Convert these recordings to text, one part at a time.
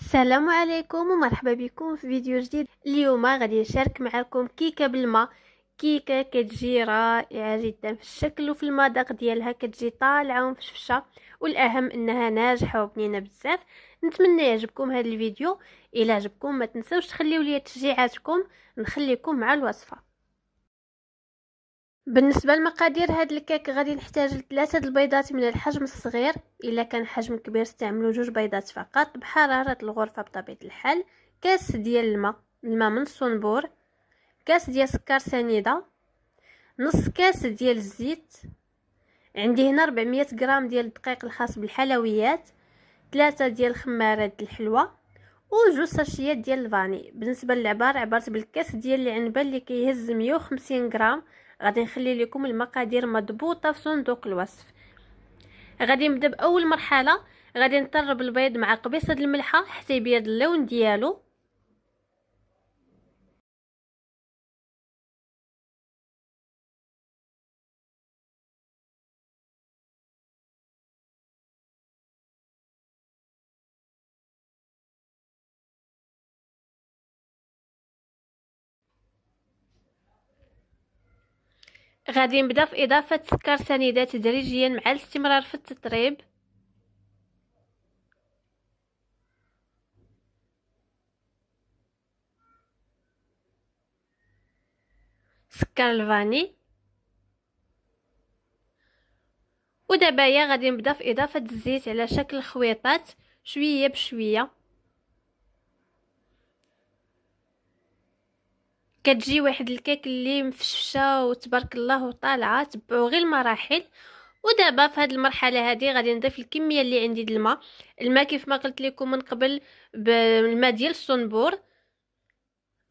السلام عليكم ومرحبا بكم في فيديو جديد. اليوم غادي نشارك معكم كيكه بالماء. كيكه كتجي رائعه جدا في الشكل وفي المذاق ديالها، كتجي طالعه ومفشفشه، والاهم انها ناجحه وبنينه بزاف. نتمنى يعجبكم هذا الفيديو. الى عجبكم ما تنسوش تخليو لي تشجيعاتكم. نخليكم مع الوصفه. بالنسبه لمقادير هاد الكيك غادي نحتاج 3 البيضات من الحجم الصغير. الا كان حجم كبير استعملوا 2 بيضات فقط بحراره الغرفه بطبيعه الحال. كاس ديال الماء من الصنبور. كاس ديال سكر سنيده. نص كاس ديال الزيت. عندي هنا 400 غرام ديال الدقيق الخاص بالحلويات. 3 ديال الخمارات الحلوه وجوج ساشيات ديال الفاني. بالنسبه للعبار عبرت بالكاس ديال العنبه اللي كيهز 150 غرام. غادي نخلي لكم المقادير مضبوطه في صندوق الوصف. غادي نبدا باول مرحله. غادي نطرب البيض مع قبيصه الملحه حتى يبيض اللون ديالو. غادي نبدا في اضافه سكر سنيده تدريجيا مع الاستمرار في التطريب. سكر الفاني. ودابا غادي نبدا في اضافه الزيت على شكل خويطات شويه بشويه. كتجي واحد الكيك اللي مفشفشه وتبارك الله وطالعه. تبعوا غير المراحل. ودابا في هذه المرحله هذه غادي نضيف الكميه اللي عندي د الماء كيف ما قلت لكم من قبل بالماء ديال الصنبور.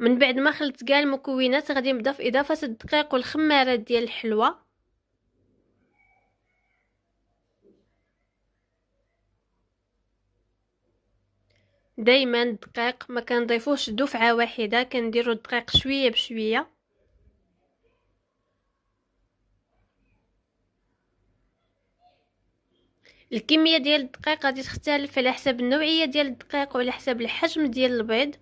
من بعد ما خلطت كاع المكونات غادي نبدا في اضافه الدقيق والخمارات ديال الحلوه. دائما الدقيق ما كنضيفوش دفعه واحده، كنديروا الدقيق شويه بشويه. الكميه ديال الدقيق غادي تختلف على حسب النوعيه ديال الدقيق وعلى حسب الحجم ديال البيض.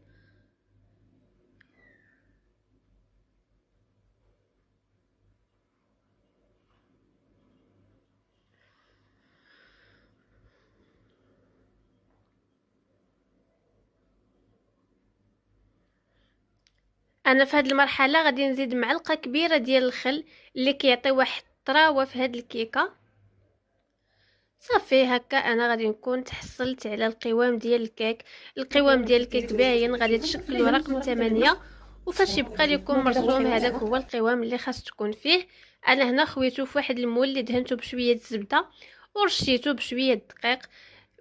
انا في هذه المرحله غادي نزيد معلقه كبيره ديال الخل اللي كيعطي واحد الطراوه في هذه الكيكه. صافي هكا انا غادي نكون تحصلت على القوام ديال الكيك. القوام ديال الكيك باين. غادي تشكلوا رقم 8 وفاش يبقى لكم مرسوم هذاك هو القوام اللي خاص تكون فيه. انا هنا خويته في واحد المول اللي دهنته بشويه الزبده ورشيته بشويه الدقيق.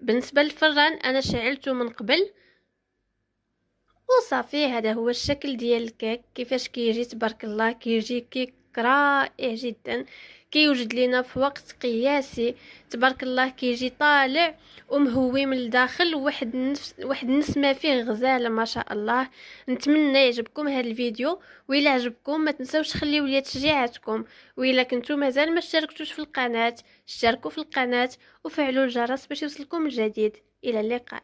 بالنسبه للفران انا شعلته من قبل. وصافي هذا هو الشكل ديال الكيك كيفاش كيجي تبارك الله. كيجي كيك رائع جدا. كيوجد لينا في وقت قياسي تبارك الله. كيجي طالع ومهوي من الداخل واحد النسمه فيه غزاله ما شاء الله. نتمنى يعجبكم هذا الفيديو. وإلا عجبكم ما تنسوش تخليو لي تشجيعاتكم. وإلا كنتو مازال ما اشتركتوش في القناه اشتركوا في القناه وفعلوا الجرس باش يوصلكم الجديد. الى اللقاء.